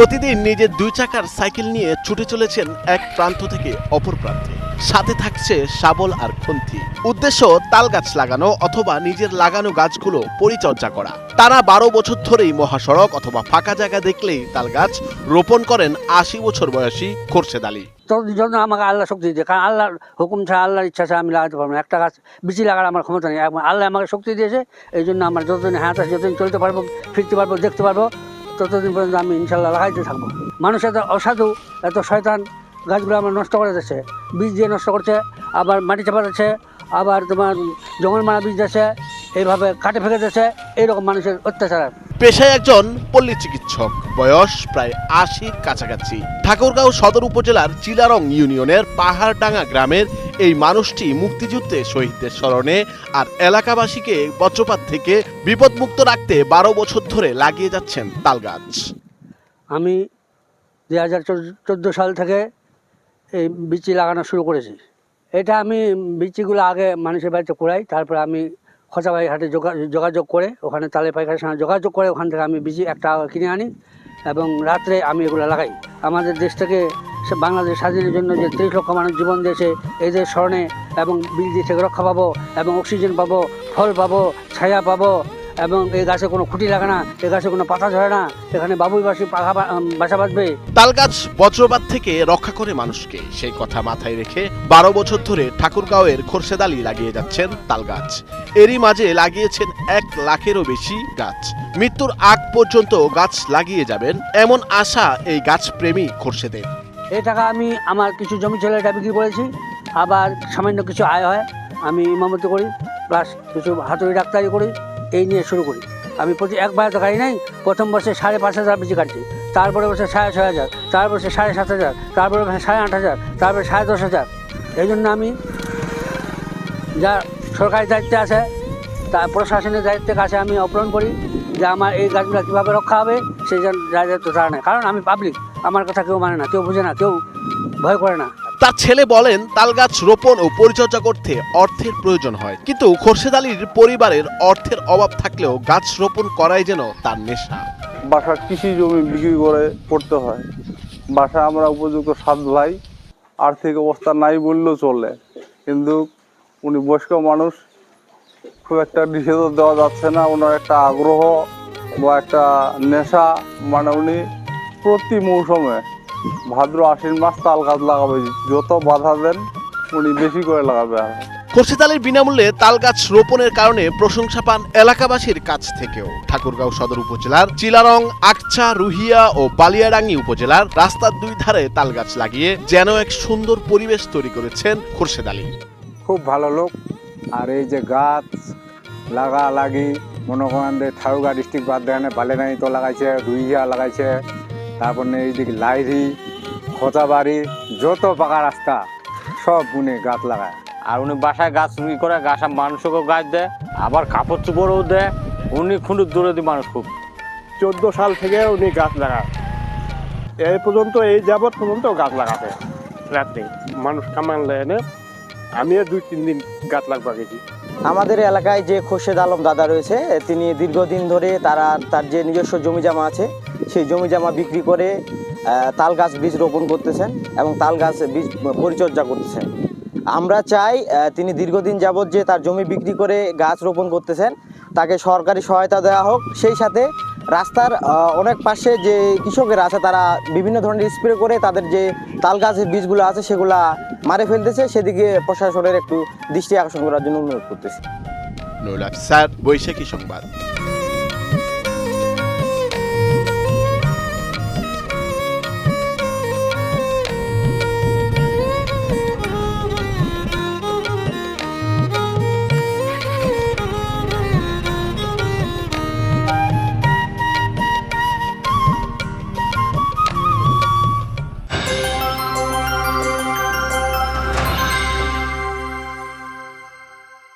প্রতিদিন নিজের 2 চাকার সাইকেল নিয়ে ছুটে চলেছেন এক প্রান্ত থেকে অপর প্রান্তে। সাথে থাকছে শাবল আর খুন্তি। উদ্দেশ্য তাল গাছ লাগানো অথবা নিজের লাগানো গাছগুলো পরিচর্যা করা। টানা 12 বছর ধরেই মহাসড়ক অথবা ফাঁকা জায়গা দেখলেই তাল গাছ রোপণ করেন 80 বছর বয়সী খোরশেদ আলী। যতদিন আমাকে আল্লাহ শক্তি দিয়েছে, কারণ আল্লাহর হুকুম ছাড়া, আল্লাহর ইচ্ছা ছাড়া আমি লাগাতে পারবো না। একটা গাছ বিচি লাগার আমার ক্ষমতা নেই। আল্লাহ আমাকে শক্তি দিয়েছে, এই জন্য আমার যতদিন হাত আছে, যতদিন চলতে পারবো, ফিরতে পারবো, দেখতে পারবো, ততদিন পর্যন্ত আমি ইনশাল্লাহ লাগাইতে থাকবো। মানুষ এত অসাধু, এত শয়তান, গাছগুলো আমার নষ্ট করে দিচ্ছে, বীজ দিয়ে নষ্ট করছে, আবার মাটি চাপা দিচ্ছে, আবার তোমার জঙ্গল মারা বীজ দিচ্ছে, এইভাবে কাটে ফেঁকে দিচ্ছে। এইরকম মানুষের অত্যাচার। পেশায় একজন পল্লী চিকিৎসক, বয়স প্রায় 80-র কাছাকাছি। ঠাকুরগাঁও সদর উপজেলার চিলারং ইউনিয়নের পাহাড়ডাঙ্গা গ্রামের এই মানুষটি মুক্তিযুদ্ধে শহীদদের স্মরণে আর এলাকাবাসীকে বজ্রপাত থেকে বিপদমুক্ত রাখতে 12 বছর ধরে লাগিয়ে যাচ্ছেন তাল গাছ। আমি 2014 সাল থেকে এই বিচি লাগানো শুরু করেছি। এটা আমি বিচিগুলো আগে মানুষের বাড়িতে কুড়াই, তারপরে আমি খোঁচাবাড়ি হাটে যোগাযোগ করে, ওখানে তালে পাইকারের সঙ্গে যোগাযোগ করে ওখান থেকে আমি বিচি একটা কিনে আনি এবং রাত্রে আমি এগুলো লাগাই। আমাদের দেশ থেকে বাংলাদেশ স্বাধীনের জন্য যে 30 লক্ষ মানুষ জীবন দিয়েছে, এদের স্মরণে এবং বীজ দিয়ে থেকে রক্ষা পাবো এবং অক্সিজেন পাবো, ফল পাবো, ছায়া পাবো, এবং এই গাছে কোনো খুঁটি লাগে না, এই গাছে কোনো পাতা ঝরে না, এখানে বাবুইবাসী বাসা বাঁধবে। তাল গাছ বজ্রপাত থেকে রক্ষা করে মানুষকে, সেই কথা মাথায় রেখে 12 বছর ধরে ঠাকুরগাঁওয়ের খোরশেদ আলী লাগিয়ে যাচ্ছেন তাল গাছ। এরই মাঝে লাগিয়েছেন 1 লাখেরও বেশি গাছ। মৃত্যুর আগ পর্যন্ত গাছ লাগিয়ে যাবেন এমন আশা এই গাছ প্রেমী খোরশেদের। এই টাকা আমি আমার কিছু জমি ছিল, এটা বিক্রি করেছি, আবার সামান্য কিছু আয় হয়, আমি ইমামতি করি, প্লাস কিছু হাতুড়ি ডাক্তারি করি, এই নিয়ে শুরু করি। আমি প্রতি একবার তো গাড়ি নাই, প্রথম বছর 5,500 বেশি কাটছি, তারপরে বছর 6,500, তারপরে 7,500, তারপরে 8,500, তারপরে 10,500। এই জন্য আমি যা সরকারি দায়িত্বে আছে, তা প্রশাসনের দায়িত্বের কাছে আমি অপহরণ করি যে আমার এই গাছগুলো কীভাবে রক্ষা হবে, সেই জন্য দায়িত্ব তারা নেয়। কারণ আমি পাবলিক, আমার কথা কেউ মানে না, কেউ বুঝে না, কেউ ভয় করে না। তার ছেলে বলেন, তাল গাছ রোপণ ও পরিচর্যা করতে অর্থের প্রয়োজন হয়, কিন্তু খোরশেদ আলীর পরিবারের অর্থের অভাব থাকলেও গাছ রোপণ করাই যেন তার নেশা। বাসার কৃষি জমি বিক্রি করে করতে হয়। বাসা আমরা উপযুক্ত 7 ভাই, আর্থিক অবস্থা নাই বললেও চলে, কিন্তু উনি বয়স্ক মানুষ, খুব একটা নিষেধ দেওয়া যাচ্ছে না। ওনার একটা আগ্রহ বা একটা নেশা, মানে উনি প্রতি মৌসুমে ভাদ্র আশ্বিন মাস তাল গাছ লাগাবে, যত বাধা দেন উনি বেশি করে লাগাবে। খোরশেদ আলীর বিনামূল্যে তাল গাছ রোপণের কারণে প্রশংসা পান এলাকাবাসীর কাছ থেকেও। ঠাকুরগাঁও সদর উপজেলার চিলারং, আকছা, রুহিয়া ও বালিয়াডাঙ্গি উপজেলার রাস্তার 2 ধারে তাল গাছ লাগিয়ে যেন এক সুন্দর পরিবেশ তৈরি করেছেন খোরশেদ আলী। খুব ভালো লোক। আর এই যে গাছ লাগি মনে করেন যে ঠাকুরগাঁও ডিস্ট্রিক্ট বাদ দেখানে বালিয়াডাঙ্গি তো লাগাইছে, রুহিয়া লাগাইছে, তারপরে এইদিকে লাইরি, খোঁচাবাড়ি, যত পাকা রাস্তা সব উনি গাছ লাগায়। আর উনি বাসায় গাছ রুই করে, গাছ মানুষকেও গাছ দেয়, আবার কাপড় চোপড়ও দেয়। উনি খুব দূরদি মানুষ। খুব 14 সাল থেকে উনি গাছ লাগান, এই পর্যন্ত, এই যাবৎ পর্যন্ত গাছ লাগাতে রাত্রে মানুষ কামানলে এনে আমিও 2-3 দিন গাছ লাগবা গেছি। আমাদের এলাকায় যে খোরশেদ আলম দাদা রয়েছে, তিনি দীর্ঘদিন ধরে তার যে নিজস্ব জমি জমা আছে, সেই জমি জমা বিক্রি করে তাল গাছ বীজ রোপণ করতেছেন এবং তাল গাছ বীজ পরিচর্যা করতেছেন। আমরা চাই তিনি দীর্ঘদিন যাবৎ যে তার জমি বিক্রি করে গাছ রোপণ করতেছেন, তাকে সরকারি সহায়তা দেওয়া হোক। সেই সাথে রাস্তার অনেক পাশে যে কৃষকেরা আছে, তারা বিভিন্ন ধরনের স্প্রে করে তাদের যে তাল গাছের বীজগুলো আছে সেগুলা মারে ফেলতেছে, সেদিকে প্রশাসনের একটু দৃষ্টি আকর্ষণ করার জন্য অনুরোধ করতেছি। নুরুল আফসার, বৈশাখী সংবাদ।